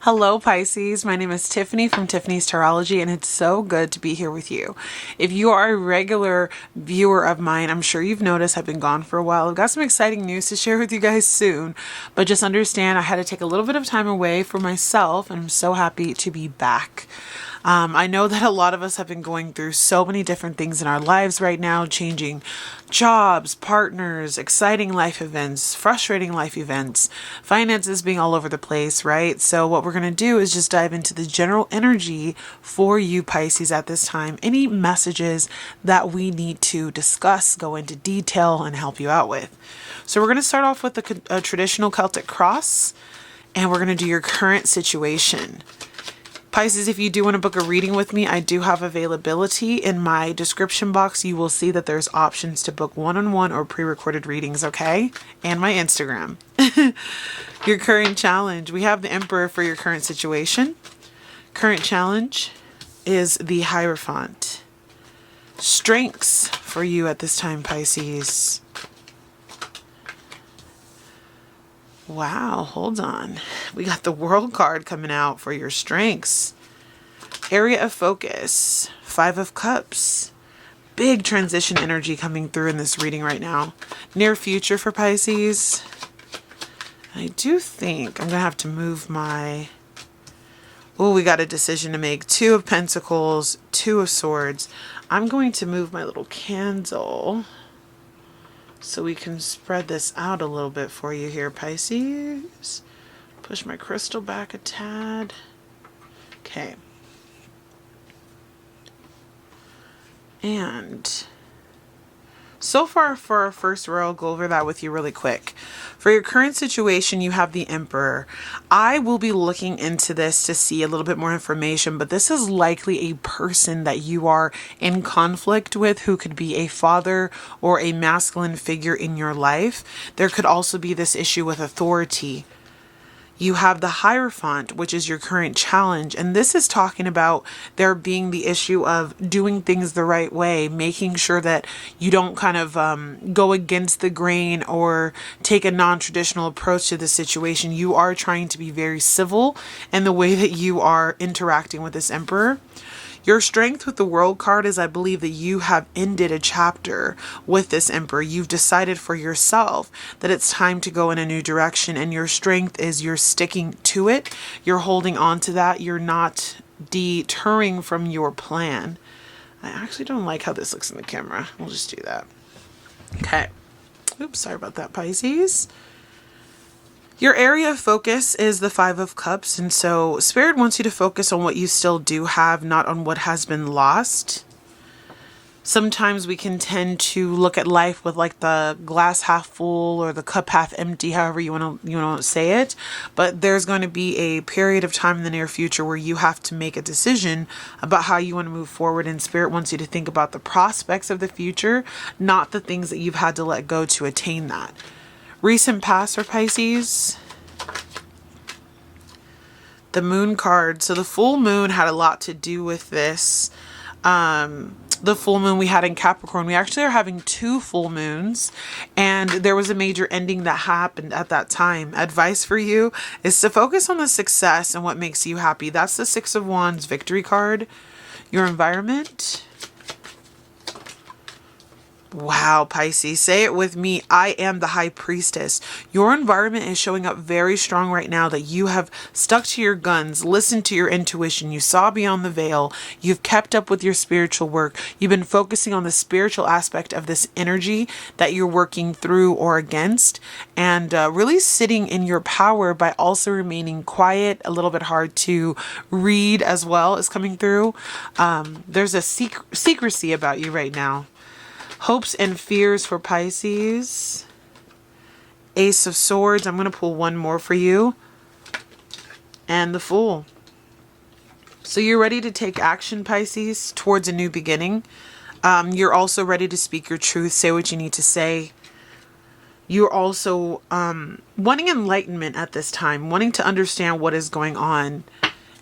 Hello Pisces, my name is Tiffany from Tiffany's Tarology, and it's so good to be here with you. If you are a regular viewer of mine, I'm sure you've noticed I've been gone for a while. I've got some exciting news to share with you guys soon, but just understand I had to take a little bit of time away for myself, and I'm so happy to be back. I know that a lot of us have been going through so many different things in our lives right now, changing jobs, partners, exciting life events, frustrating life events, finances being all over the place, right? So what we're going to do is just dive into the general energy for you Pisces at this time. Any messages that we need to discuss, go into detail, and help you out with. So we're going to start off with a traditional Celtic cross, and we're going to do your current situation. Pisces, if you do want to book a reading with me, I do have availability. In my description box, you will see that there's options to book one-on-one or pre-recorded readings, okay? And my Instagram. Your current challenge. We have the Emperor for your current situation. Current challenge is the Hierophant. Strengths for you at this time, Pisces. Wow, hold on. We got the World card coming out for your strengths. Area of focus, 5 of Cups. Big transition energy coming through in this reading right now. Near future for Pisces. I do think I'm going to have to move my... Oh, we got a decision to make. 2 of Pentacles, 2 of Swords. I'm going to move my little candle so we can spread this out a little bit for you here, Pisces. Push my crystal back a tad. Okay. And so far for our first row, I'll go over that with you really quick. For your current situation, you have the Emperor. I will be looking into this to see a little bit more information, but this is likely a person that you are in conflict with who could be a father or a masculine figure in your life. There could also be this issue with authority. You have the Hierophant, which is your current challenge. And this is talking about there being the issue of doing things the right way, making sure that you don't kind of go against the grain or take a non-traditional approach to the situation. You are trying to be very civil in the way that you are interacting with this Emperor. Your strength with the World card is I believe that you have ended a chapter with this Emperor. You've decided for yourself that it's time to go in a new direction, and your strength is you're sticking to it. You're holding on to that. You're not deterring from your plan. I actually don't like how this looks in the camera. We'll just do that. Okay. Oops, sorry about that, Pisces. Your area of focus is the 5 of Cups, and so Spirit wants you to focus on what you still do have, not on what has been lost. Sometimes we can tend to look at life with like the glass half full or the cup half empty, however you want to say it. But there's going to be a period of time in the near future where you have to make a decision about how you want to move forward, and Spirit wants you to think about the prospects of the future, not the things that you've had to let go to attain that. Recent past for Pisces. The Moon card. So the full moon had a lot to do with this. The full moon we had in Capricorn. We actually are having 2 full moons, and there was a major ending that happened at that time. Advice for you is to focus on the success and what makes you happy. That's the 6 of Wands victory card. Your environment. Wow, Pisces, say it with me. I am the High Priestess. Your environment is showing up very strong right now that you have stuck to your guns, listened to your intuition. You saw beyond the veil. You've kept up with your spiritual work. You've been focusing on the spiritual aspect of this energy that you're working through or against, and really sitting in your power by also remaining quiet. A little bit hard to read as well is coming through. There's a secrecy about you right now. Hopes and fears for Pisces. Ace of Swords. I'm going to pull one more for you. And the Fool. So you're ready to take action, Pisces, towards a new beginning. You're also ready to speak your truth, say what you need to say. You're also wanting enlightenment at this time, wanting to understand what is going on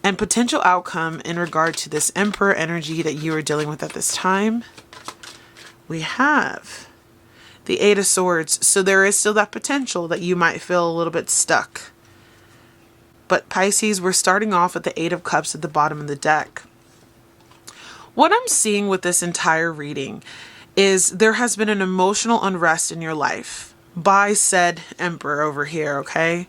and potential outcome in regard to this Emperor energy that you are dealing with at this time. We have the 8 of Swords. So there is still that potential that you might feel a little bit stuck. But Pisces, we're starting off with the Eight of Cups at the bottom of the deck. What I'm seeing with this entire reading is there has been an emotional unrest in your life by said Emperor over here, okay?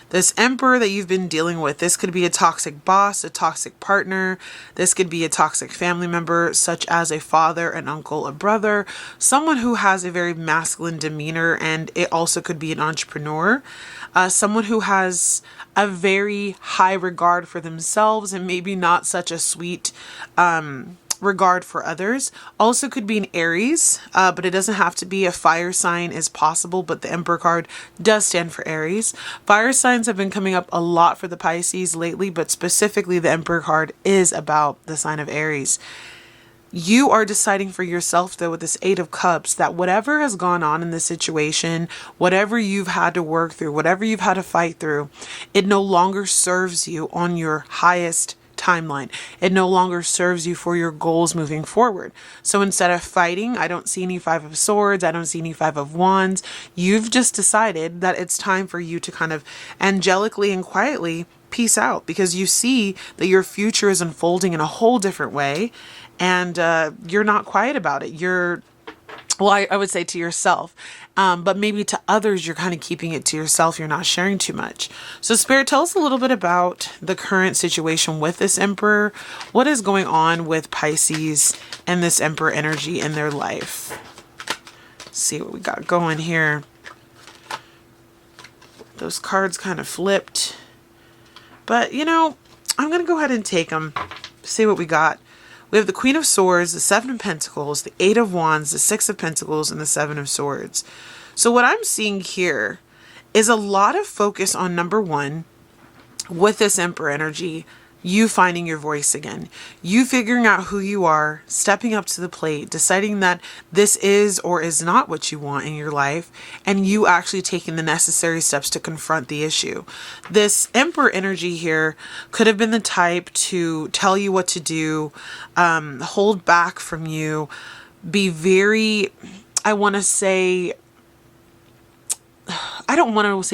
This Emperor that you've been dealing with, this could be a toxic boss, a toxic partner. This could be a toxic family member, such as a father, an uncle, a brother, someone who has a very masculine demeanor, and it also could be an entrepreneur, someone who has a very high regard for themselves and maybe not such a sweet regard for others. Also could be an Aries, but it doesn't have to be. A fire sign is possible, but the Emperor card does stand for Aries. Fire signs have been coming up a lot for the Pisces lately, but specifically the Emperor card is about the sign of Aries. You are deciding for yourself, though, with this Eight of Cups, that whatever has gone on in this situation, whatever you've had to work through, whatever you've had to fight through, it no longer serves you on your highest timeline. It no longer serves you for your goals moving forward. So instead of fighting, I don't see any Five of Swords, I don't see any Five of Wands. You've just decided that it's time for you to kind of angelically and quietly peace out, because you see that your future is unfolding in a whole different way, and you're not quiet about it. Well, I would say to yourself, but maybe to others, you're kind of keeping it to yourself. You're not sharing too much. So Spirit, tell us a little bit about the current situation with this Emperor. What is going on with Pisces and this Emperor energy in their life? Let's see what we got going here. Those cards kind of flipped. But, I'm going to go ahead and take them, see what we got. We have the Queen of Swords, the Seven of Pentacles, the Eight of Wands, the Six of Pentacles, and the Seven of Swords. So what I'm seeing here is a lot of focus on number one, with this Emperor energy, you finding your voice again, you figuring out who you are, stepping up to the plate, deciding that this is or is not what you want in your life, and you actually taking the necessary steps to confront the issue. This Emperor energy here could have been the type to tell you what to do, hold back from you, be very, I don't want to say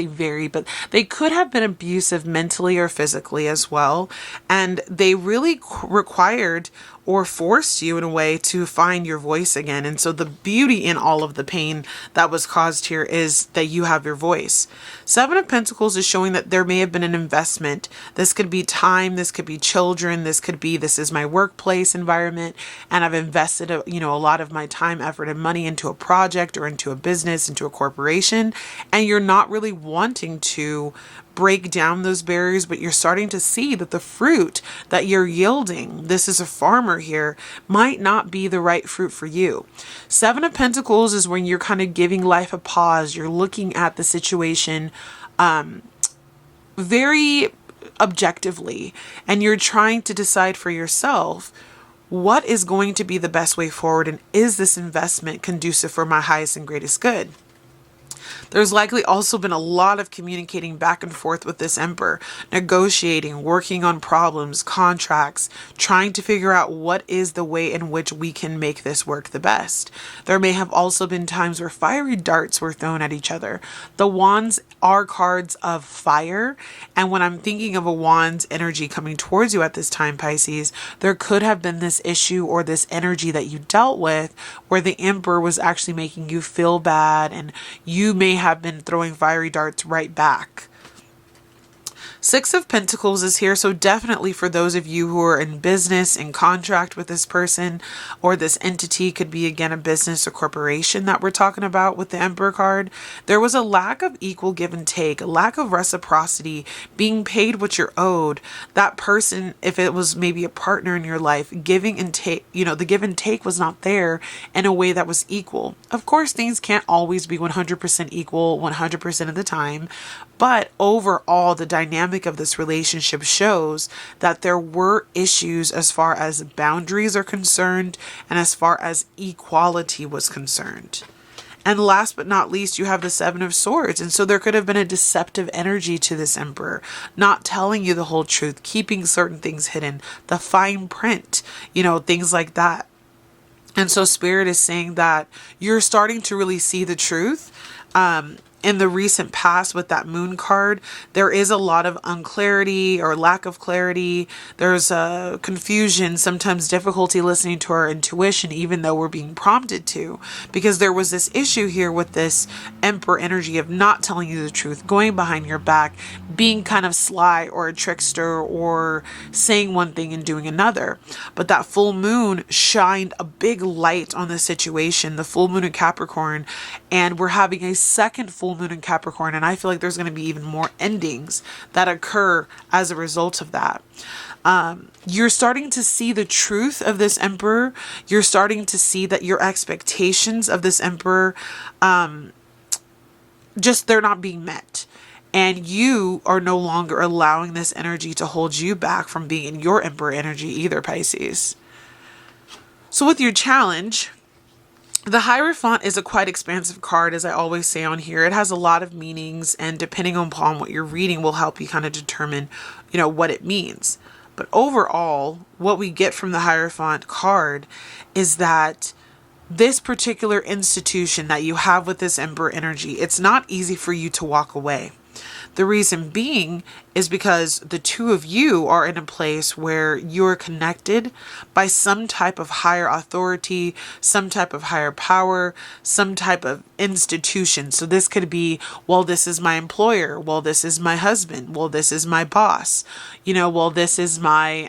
very, but they could have been abusive mentally or physically as well. And they really required or forced you in a way to find your voice again. And so the beauty in all of the pain that was caused here is that you have your voice. Seven of Pentacles is showing that there may have been an investment. This could be time, this could be children, this is my workplace environment, and I've invested a lot of my time, effort, and money into a project or into a business, into a corporation, and you're not really wanting to break down those barriers, but you're starting to see that the fruit that you're yielding, this is a farmer here, might not be the right fruit for you. Seven of Pentacles is when you're kind of giving life a pause. You're looking at the situation very objectively, and you're trying to decide for yourself what is going to be the best way forward, and is this investment conducive for my highest and greatest good? There's likely also been a lot of communicating back and forth with this Emperor, negotiating, working on problems, contracts, trying to figure out what is the way in which we can make this work the best. There may have also been times where fiery darts were thrown at each other. The wands are cards of fire, and when I'm thinking of a wand's energy coming towards you at this time, Pisces, there could have been this issue or this energy that you dealt with where the Emperor was actually making you feel bad, and you may have been throwing fiery darts right back. Six of Pentacles is here, so definitely for those of you who are in business, in contract with this person, or this entity could be again a business or corporation that we're talking about with the Emperor card, there was a lack of equal give and take, a lack of reciprocity, being paid what you're owed. That person, if it was maybe a partner in your life, giving and take, the give and take was not there in a way that was equal. Of course, things can't always be 100% equal 100% of the time, but overall, the dynamic of this relationship shows that there were issues as far as boundaries are concerned and as far as equality was concerned. And last but not least, you have the Seven of Swords. And so there could have been a deceptive energy to this Emperor, not telling you the whole truth, keeping certain things hidden, the fine print, things like that. And so Spirit is saying that you're starting to really see the truth. in the recent past with that moon card, there is a lot of unclarity or lack of clarity. There's confusion, sometimes difficulty listening to our intuition, even though we're being prompted to, because there was this issue here with this Emperor energy of not telling you the truth, going behind your back, being kind of sly or a trickster, or saying one thing and doing another. But that full moon shined a big light on the situation, the full moon in Capricorn, and we're having a second full moon in Capricorn, and I feel like there's going to be even more endings that occur as a result of that. You're starting to see the truth of this Emperor. You're starting to see that your expectations of this Emperor, just they're not being met. And you are no longer allowing this energy to hold you back from being in your Emperor energy either, Pisces. So with your challenge, the Hierophant is a quite expansive card, as I always say on here. It has a lot of meanings, and depending upon what you're reading will help you kind of determine, what it means. But overall, what we get from the Hierophant card is that this particular institution that you have with this Emperor energy, it's not easy for you to walk away. The reason being is because the two of you are in a place where you're connected by some type of higher authority, some type of higher power, some type of institution. So this could be, well, this is my employer. Well, this is my husband. Well, this is my boss. Well, this is my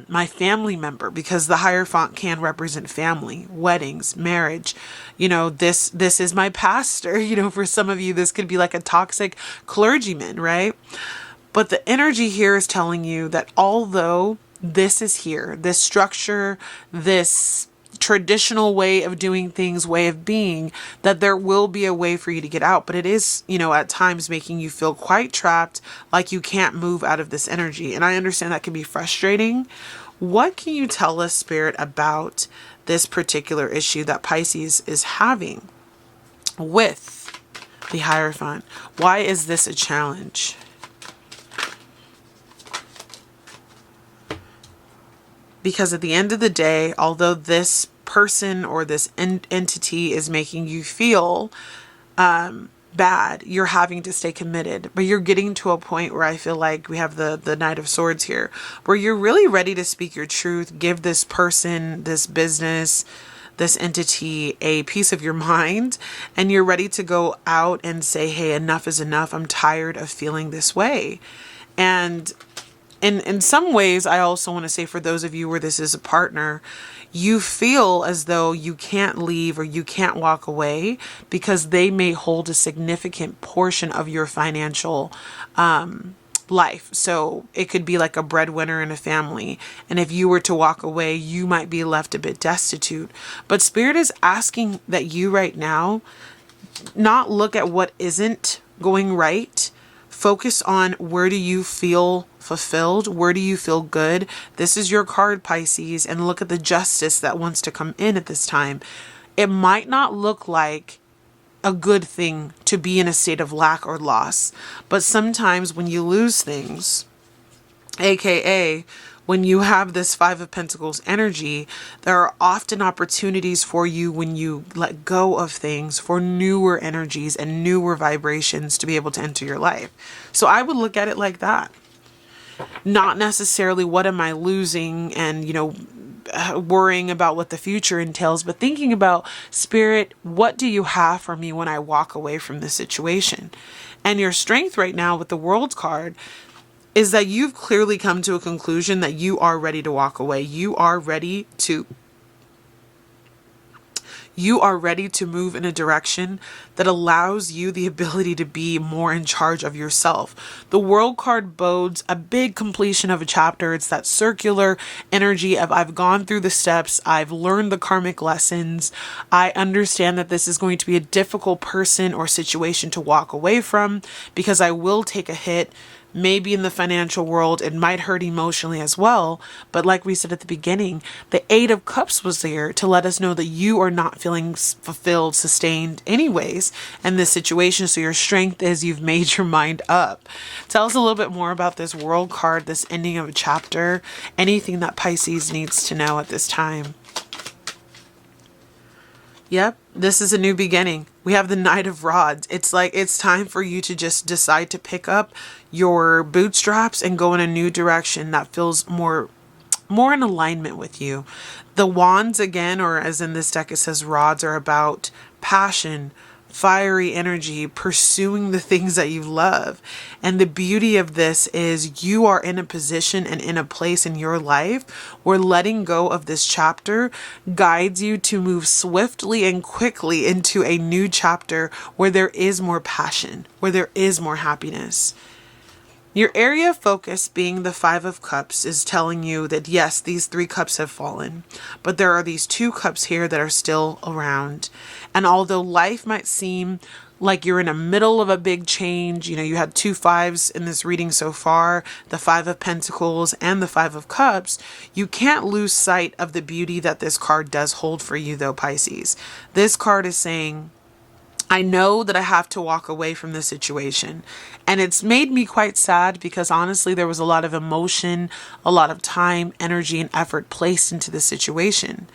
my family member, because the Hierophant can represent family, weddings, marriage. This is my pastor. For some of you, this could be like a toxic clergyman, right? But the energy here is telling you that although this is here, this structure, this traditional way of doing things, way of being, that there will be a way for you to get out. But it is, at times making you feel quite trapped, like you can't move out of this energy. And I understand that can be frustrating. What can you tell us, Spirit, about this particular issue that Pisces is having with the Hierophant? Why is this a challenge? Because at the end of the day, although this person or this entity is making you feel bad, you're having to stay committed. But you're getting to a point where I feel like we have the Knight of Swords here, where you're really ready to speak your truth, give this person, this business, this entity a piece of your mind, and you're ready to go out and say, hey, enough is enough. I'm tired of feeling this way. And in some ways, I also want to say, for those of you where this is a partner, you feel as though you can't leave or you can't walk away because they may hold a significant portion of your financial life. So it could be like a breadwinner in a family. And if you were to walk away, you might be left a bit destitute. But Spirit is asking that you right now not look at what isn't going right. Focus on, where do you feel fulfilled? Where do you feel good? This is your card, Pisces, and look at the justice that wants to come in at this time. It might not look like a good thing to be in a state of lack or loss, but sometimes when you lose things, aka when you have this Five of Pentacles energy, there are often opportunities for you when you let go of things for newer energies and newer vibrations to be able to enter your life. So I would look at it like that. Not necessarily what am I losing and, worrying about what the future entails, but thinking about, Spirit, what do you have for me when I walk away from this situation? And your strength right now with the World card is that you've clearly come to a conclusion that you are ready to walk away. You are ready to move in a direction that allows you the ability to be more in charge of yourself. The World card bodes a big completion of a chapter. It's that circular energy of, I've gone through the steps. I've learned the karmic lessons. I understand that this is going to be a difficult person or situation to walk away from, because I will take a hit. Maybe in the financial world, it might hurt emotionally as well. But like we said at the beginning, the Eight of Cups was there to let us know that you are not feeling fulfilled, sustained anyways in this situation. So your strength is you've made your mind up. Tell us a little bit more about this World card, this ending of a chapter, anything that Pisces needs to know at this time. Yep, this is a new beginning. We have the Knight of Rods. It's like it's time for you to just decide to pick up your bootstraps and go in a new direction that feels more in alignment with you. The wands, again, or as in this deck it says rods, are about passion, fiery energy, pursuing the things that you love. And the beauty of this is you are in a position and in a place in your life where letting go of this chapter guides you to move swiftly and quickly into a new chapter where there is more passion, where there is more happiness. Your area of focus, being the Five of Cups, is telling you that yes, these 3 cups have fallen, but there are these 2 cups here that are still around. And although life might seem like you're in the middle of a big change, you had 2 fives in this reading so far, the 5 of Pentacles and the 5 of Cups, you can't lose sight of the beauty that this card does hold for you though, Pisces. This card is saying, I know that I have to walk away from this situation. And it's made me quite sad because honestly, there was a lot of emotion, a lot of time, energy, and effort placed into this situation.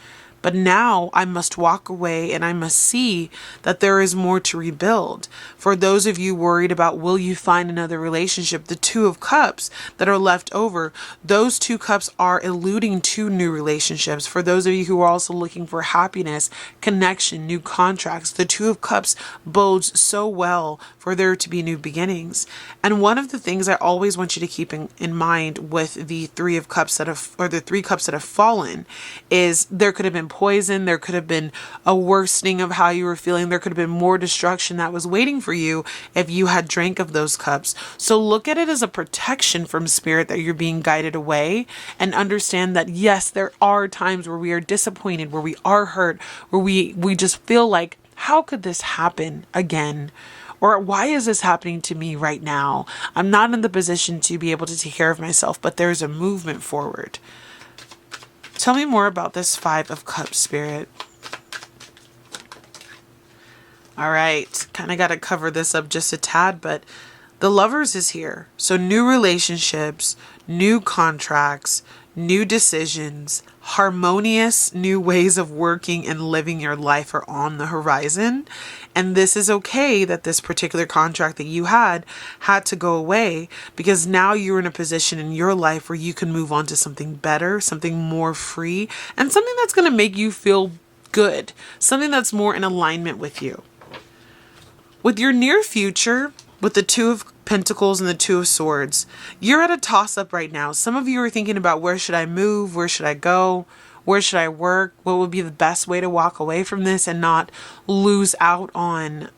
But now I must walk away and I must see that there is more to rebuild. For those of you worried about will you find another relationship, the 2 of Cups that are left over, those 2 cups are alluding to new relationships. For those of you who are also looking for happiness, connection, new contracts, the 2 of Cups bodes so well for there to be new beginnings. And one of the things I always want you to keep in mind with the 3 of Cups the 3 cups that have fallen is there could have been poison, there could have been a worsening of how you were feeling, there could have been more destruction that was waiting for you if you had drank of those cups. So look at it as a protection from spirit that you're being guided away, and understand that yes, there are times where we are disappointed, where we are hurt, where we just feel like, how could this happen again? Or why is this happening to me right now? I'm not in the position to be able to take care of myself, but there's a movement forward. Tell me more about this 5 of Cups, Spirit. All right, kind of got to cover this up just a tad, but the Lovers is here. So new relationships, new contracts, new decisions, harmonious new ways of working and living your life are on the horizon. And this is okay that this particular contract that you had to go away, because now you're in a position in your life where you can move on to something better, something more free, and something that's going to make you feel good, something that's more in alignment with you. With your near future, with the 2 of Pentacles and the 2 of Swords, you're at a toss-up right now. Some of you are thinking about, where should I move? Where should I go? Where should I work? What would be the best way to walk away from this and not lose out on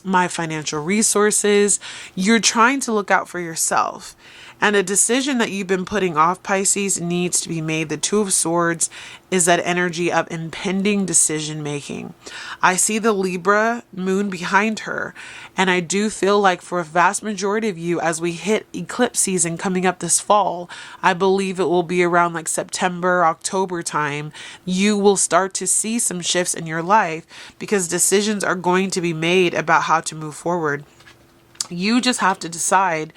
my financial resources? You're trying to look out for yourself. And a decision that you've been putting off, Pisces, needs to be made. The 2 of Swords is that energy of impending decision making. I see the Libra moon behind her, and I do feel like for a vast majority of you, as we hit eclipse season coming up this fall, I believe it will be around like September, October time, you will start to see some shifts in your life because decisions are going to be made about how to move forward. You just have to decide,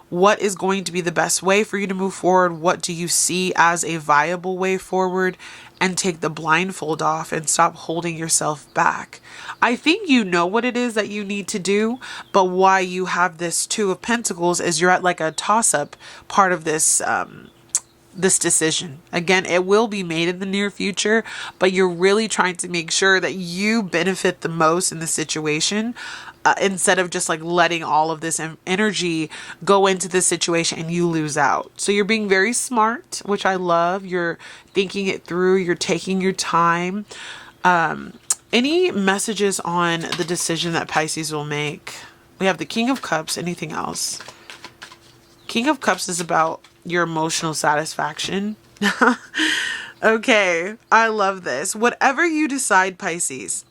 what is going to be the best way for you to move forward? What do you see as a viable way forward? And take the blindfold off and stop holding yourself back. I think you know what it is that you need to do, but why you have this 2 of Pentacles is you're at like a toss-up part of this this decision. Again, it will be made in the near future, but you're really trying to make sure that you benefit the most in the situation, instead of just like letting all of this energy go into this situation and you lose out. So you're being very smart, which I love. You're thinking it through. You're taking your time. Any messages on the decision that Pisces will make? We have the King of Cups. Anything else? King of Cups is about your emotional satisfaction. Okay, I love this. Whatever you decide, Pisces,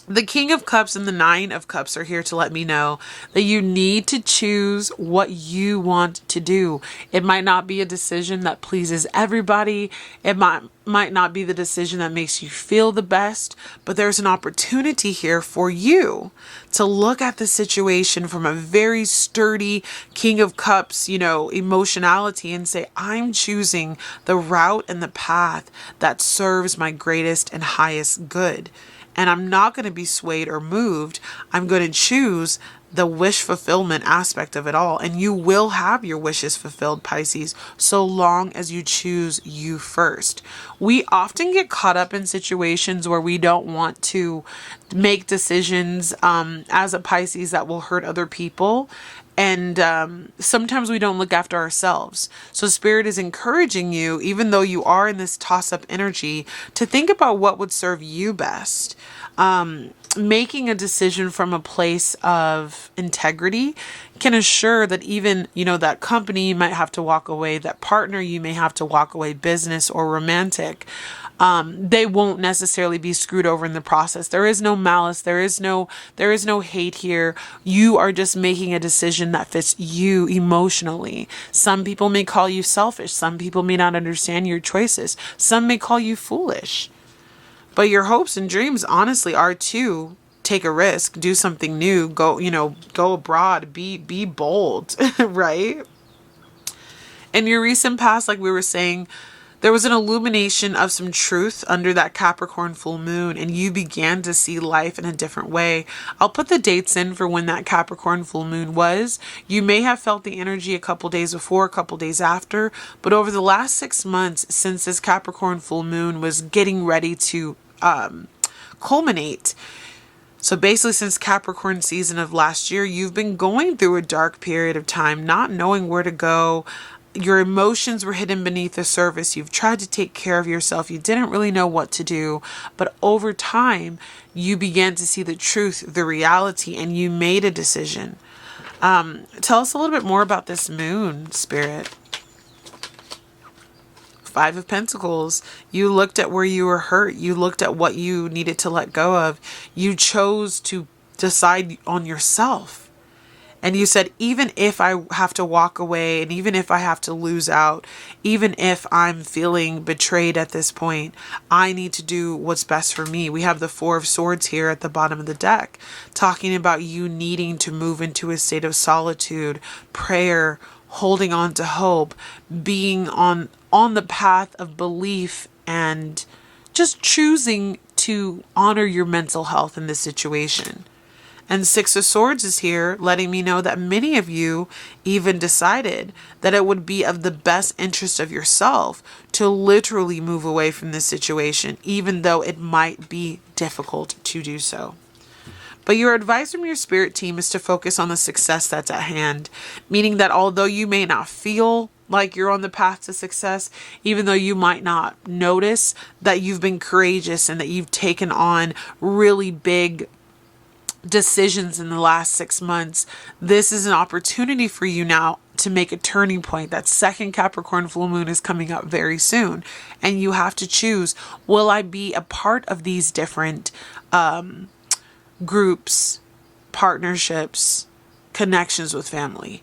The King of Cups and the Nine of Cups are here to let me know that you need to choose what you want to do. It might not be a decision that pleases everybody. It might not be the decision that makes you feel the best, but there's an opportunity here for you to look at the situation from a very sturdy King of Cups, emotionality, and say, I'm choosing the route and the path that serves my greatest and highest good. And I'm not going to be swayed or moved. I'm going to choose the wish fulfillment aspect of it all. And you will have your wishes fulfilled, Pisces, so long as you choose you first. We often get caught up in situations where we don't want to make decisions as a Pisces that will hurt other people. And sometimes we don't look after ourselves. So Spirit is encouraging you, even though you are in this toss-up energy, to think about what would serve you best. Making a decision from a place of integrity can assure that even, that company you might have to walk away, that partner you may have to walk away, business or romantic, they won't necessarily be screwed over in the process. There is no malice. There is no hate here. You are just making a decision that fits you emotionally. Some people may call you selfish. Some people may not understand your choices. Some may call you foolish. But your hopes and dreams, honestly, are to take a risk, do something new, go abroad, be bold, right? In your recent past, like we were saying, there was an illumination of some truth under that Capricorn full moon, and you began to see life in a different way. I'll put the dates in for when that Capricorn full moon was. You may have felt the energy a couple days before, a couple days after, but over the last 6 months since this Capricorn full moon was getting ready to culminate. So basically, since Capricorn season of last year, you've been going through a dark period of time, not knowing where to go. Your emotions were hidden beneath the surface. You've tried to take care of yourself. You didn't really know what to do. But over time, you began to see the truth, the reality, and you made a decision. Tell us a little bit more about this moon, Spirit. Five of Pentacles. You looked at where you were hurt. You looked at what you needed to let go of. You chose to decide on yourself. And you said, even if I have to walk away, and even if I have to lose out, even if I'm feeling betrayed at this point, I need to do what's best for me. We have the Four of Swords here at the bottom of the deck, talking about you needing to move into a state of solitude, prayer, holding on to hope, being on the path of belief, and just choosing to honor your mental health in this situation. And Six of Swords is here, letting me know that many of you even decided that it would be of the best interest of yourself to literally move away from this situation, even though it might be difficult to do so. But your advice from your spirit team is to focus on the success that's at hand, meaning that although you may not feel like you're on the path to success, even though you might not notice, that you've been courageous and that you've taken on really big decisions in the last 6 months, this is an opportunity for you now to make a turning point. That second Capricorn full moon is coming up very soon, and you have to choose, will I be a part of these different groups, partnerships, connections with family?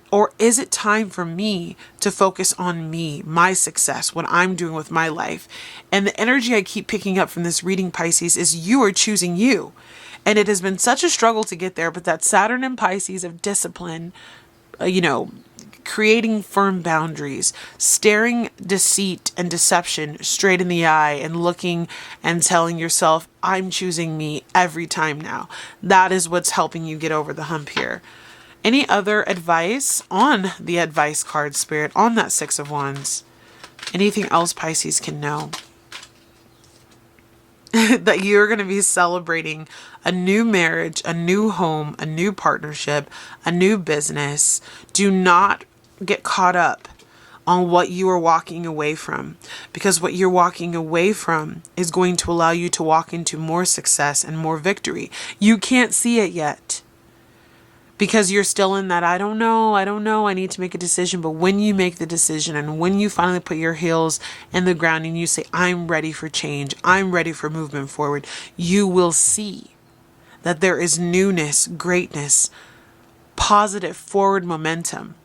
Or is it time for me to focus on me, my success, what I'm doing with my life? And the energy I keep picking up from this reading, Pisces, is you are choosing you. And it has been such a struggle to get there, but that Saturn in Pisces of discipline, creating firm boundaries, staring deceit and deception straight in the eye and looking and telling yourself, I'm choosing me every time now. That is what's helping you get over the hump here. Any other advice on the advice card, Spirit, on that Six of Wands? Anything else Pisces can know? That you're going to be celebrating a new marriage, a new home, a new partnership, a new business. Do not get caught up on what you are walking away from, because what you're walking away from is going to allow you to walk into more success and more victory. You can't see it yet because you're still in that, I don't know, I need to make a decision. But when you make the decision and when you finally put your heels in the ground and you say, I'm ready for change, I'm ready for movement forward, you will see that there is newness, greatness, positive forward momentum.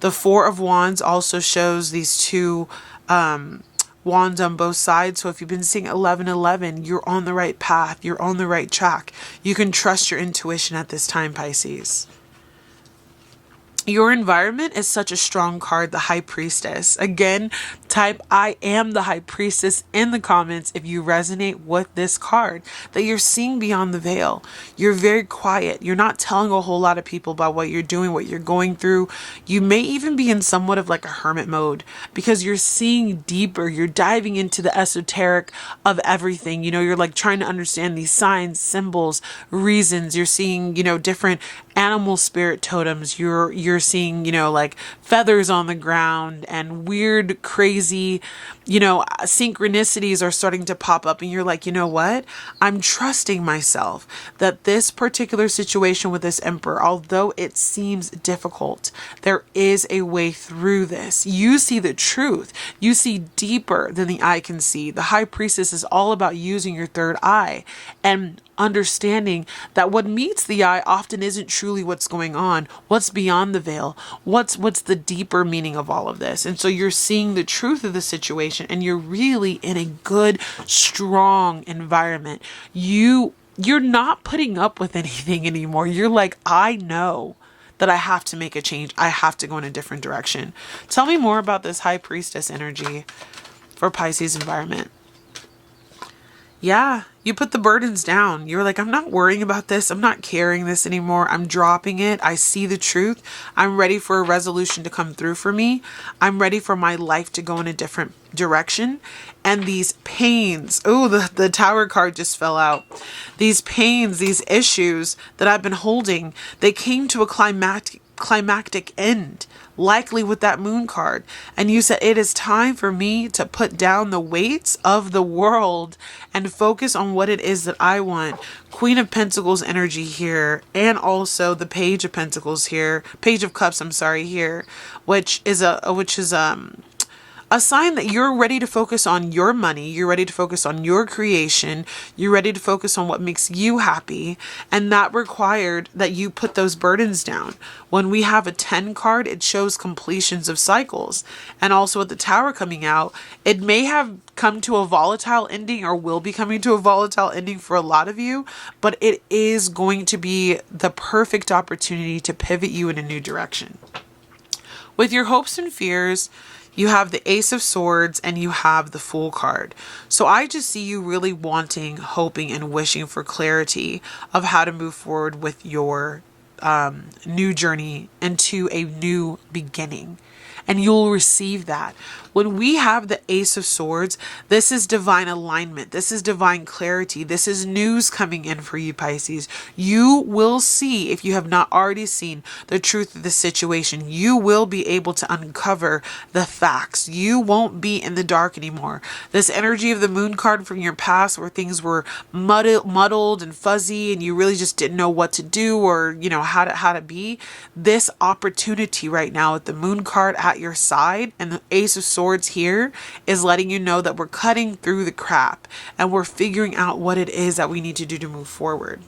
The Four of Wands also shows these two wands on both sides. So if you've been seeing 1111, you're on the right path. You're on the right track. You can trust your intuition at this time, Pisces. Your environment is such a strong card, the High Priestess. Again, type I am the High Priestess in the comments if you resonate with this card, that you're seeing beyond the veil. You're very quiet. You're not telling a whole lot of people about what you're doing, what you're going through. You may even be in somewhat of like a hermit mode because you're seeing deeper. You're diving into the esoteric of everything. You know, you're like trying to understand these signs, symbols, reasons. You're seeing, you know, different animal spirit totems. You're seeing, you know, like feathers on the ground and weird, crazy, you know, synchronicities are starting to pop up. And you're like, you know what? I'm trusting myself that this particular situation with this emperor, although it seems difficult, there is a way through this. You see the truth. You see deeper than the eye can see. The High Priestess is all about using your third eye and understanding that what meets the eye often isn't truly what's going on, what's beyond the veil, what's the deeper meaning of all of this. And so you're seeing the truth of the situation and you're really in a good, strong environment. You're not putting up with anything anymore. You're like, I know that I have to make a change. I have to go in a different direction. Tell me more about this High Priestess energy for Pisces environment. Yeah, you put the burdens down. You're like, I'm not worrying about this. I'm not carrying this anymore. I'm dropping it. I see the truth. I'm ready for a resolution to come through for me. I'm ready for my life to go in a different direction. And these pains, the Tower card just fell out. These pains, these issues that I've been holding, they came to a climactic end, likely with that Moon card. And you said, it is time for me to put down the weights of the world and focus on what it is that I want. Queen of Pentacles energy here, and also the Page of Pentacles here, Page of Cups, I'm sorry, here, which is a sign that you're ready to focus on your money. You're ready to focus on your creation. You're ready to focus on what makes you happy. And that required that you put those burdens down. When we have a 10 card, it shows completions of cycles. And also with the Tower coming out, it may have come to a volatile ending or will be coming to a volatile ending for a lot of you, but it is going to be the perfect opportunity to pivot you in a new direction. With your hopes and fears, you have the Ace of Swords and you have the Fool card. So I just see you really wanting, hoping, and wishing for clarity of how to move forward with your new journey into a new beginning. And you'll receive that. When we have the Ace of Swords, this is divine alignment. This is divine clarity. This is news coming in for you, Pisces. You will see, if you have not already seen, the truth of the situation. You will be able to uncover the facts. You won't be in the dark anymore. This energy of the Moon card from your past, where things were muddled and fuzzy and you really just didn't know what to do or, you know, how to be. This opportunity right now with the Moon card at your side and the Ace of Swords here is letting you know that we're cutting through the crap and we're figuring out what it is that we need to do to move forward.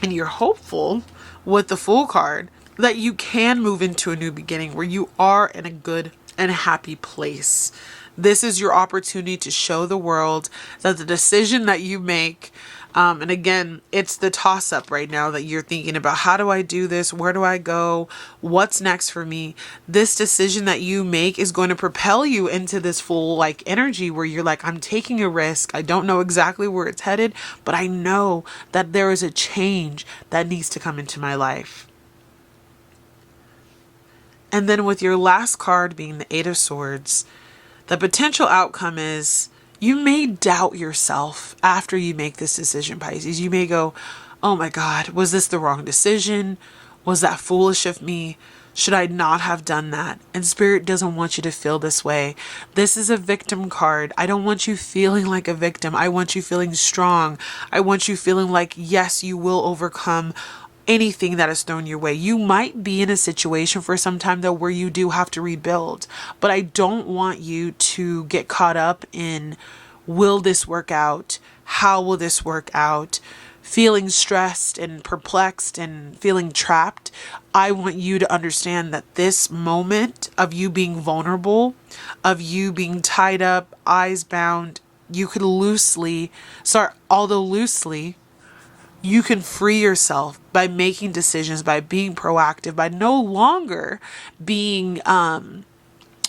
And you're hopeful with the Fool card that you can move into a new beginning where you are in a good and happy place. This is your opportunity to show the world that the decision that you make, and again, it's the toss up right now that you're thinking about, how do I do this? Where do I go? What's next for me? This decision that you make is going to propel you into this full like energy where you're like, I'm taking a risk. I don't know exactly where it's headed, but I know that there is a change that needs to come into my life. And then with your last card being the Eight of Swords, the potential outcome is you may doubt yourself after you make this decision, Pisces. You may go, oh my God, was this the wrong decision? Was that foolish of me? Should I not have done that? And Spirit doesn't want you to feel this way. This is a victim card. I don't want you feeling like a victim. I want you feeling strong. I want you feeling like, yes, you will overcome anything that is thrown your way. You might be in a situation for some time though where you do have to rebuild, but I don't want you to get caught up in, will this work out? How will this work out? feeling stressed and perplexed and feeling trapped, I want you to understand that this moment of you being vulnerable, of you being tied up, eyes bound, you could although loosely, you can free yourself by making decisions, by being proactive, by no longer being on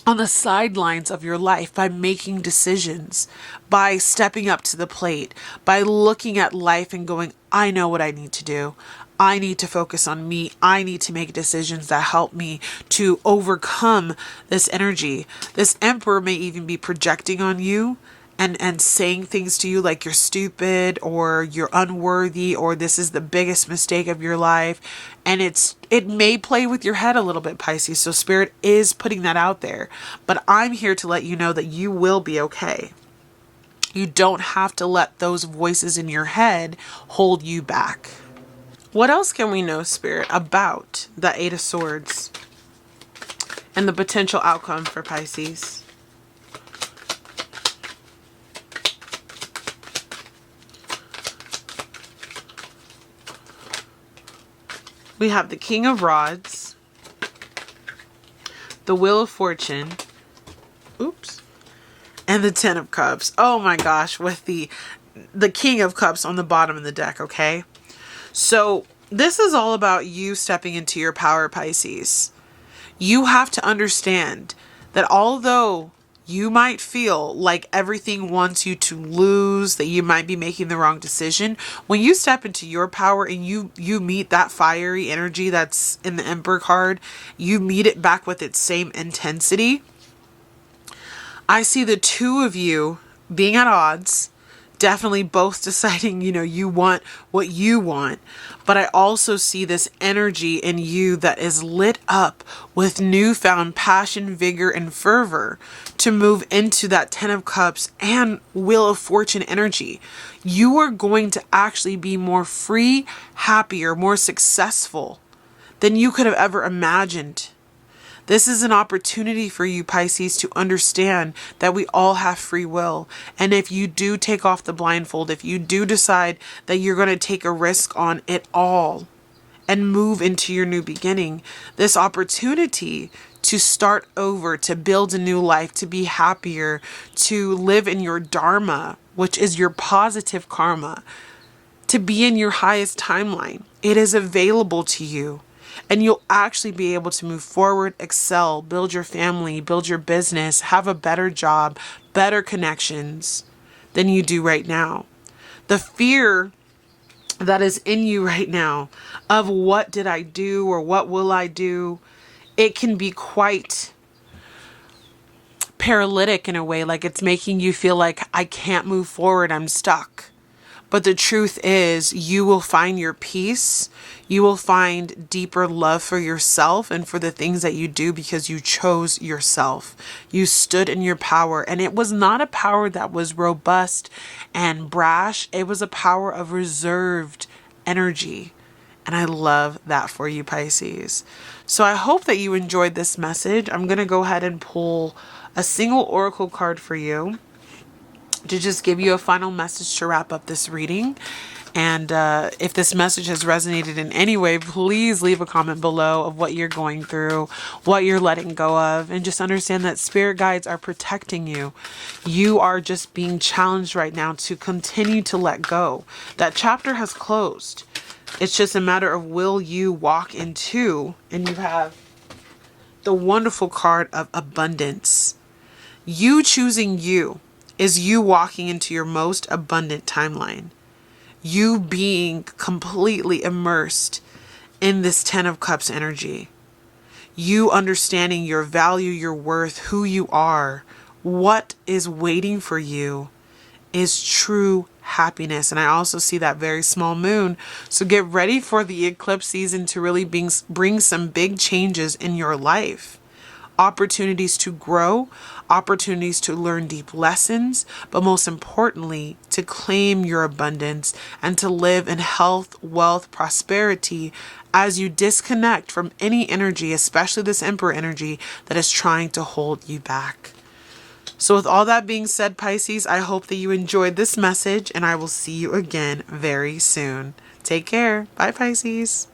the sidelines of your life, by making decisions, by stepping up to the plate, by looking at life and going, I know what I need to do. I need to focus on me. I need to make decisions that help me to overcome this energy. This emperor may even be projecting on you and saying things to you like you're stupid or you're unworthy or this is the biggest mistake of your life. And it may play with your head a little bit, Pisces. So Spirit is putting that out there. But I'm here to let you know that you will be okay. You don't have to let those voices in your head hold you back. What else can we know, Spirit, about the Eight of Swords and the potential outcome for Pisces? We have the King of Rods, the Wheel of Fortune, and the Ten of Cups. Oh my gosh, with the King of Cups on the bottom of the deck, okay? So this is all about you stepping into your power, Pisces. You have to understand that although you might feel like everything wants you to lose, that you might be making the wrong decision, when you step into your power and you meet that fiery energy that's in the Emperor card, you meet it back with its same intensity. I see the two of you being at odds, definitely both deciding, you want what you want. But I also see this energy in you that is lit up with newfound passion, vigor, and fervor to move into that Ten of Cups and Wheel of Fortune energy. You are going to actually be more free, happier, more successful than you could have ever imagined. This is an opportunity for you, Pisces, to understand that we all have free will. And if you do take off the blindfold, if you do decide that you're going to take a risk on it all and move into your new beginning, this opportunity to start over, to build a new life, to be happier, to live in your dharma, which is your positive karma, to be in your highest timeline, it is available to you. And you'll actually be able to move forward, excel, build your family, build your business, have a better job, better connections than you do right now. The fear that is in you right now of what did I do or what will I do, it can be quite paralytic in a way, like it's making you feel like I can't move forward, I'm stuck. But the truth is, you will find your peace. You will find deeper love for yourself and for the things that you do because you chose yourself. You stood in your power. And it was not a power that was robust and brash. It was a power of reserved energy. And I love that for you, Pisces. So I hope that you enjoyed this message. I'm going to go ahead and pull a single oracle card for you to just give you a final message to wrap up this reading. And if this message has resonated in any way, please leave a comment below of what you're going through, what you're letting go of, and just understand that spirit guides are protecting you. You are just being challenged right now to continue to let go. That chapter has closed. It's just a matter of will you walk into, and you have the wonderful card of abundance. You choosing you is you walking into your most abundant timeline. You being completely immersed in this Ten of Cups energy. You understanding your value, your worth, who you are, what is waiting for you is true happiness. And I also see that very small moon. So get ready for the eclipse season to really bring some big changes in your life. Opportunities to grow, opportunities to learn deep lessons, but most importantly, to claim your abundance and to live in health, wealth, prosperity as you disconnect from any energy, especially this Emperor energy that is trying to hold you back. So with all that being said, Pisces, I hope that you enjoyed this message, and I will see you again very soon. Take care. Bye, Pisces.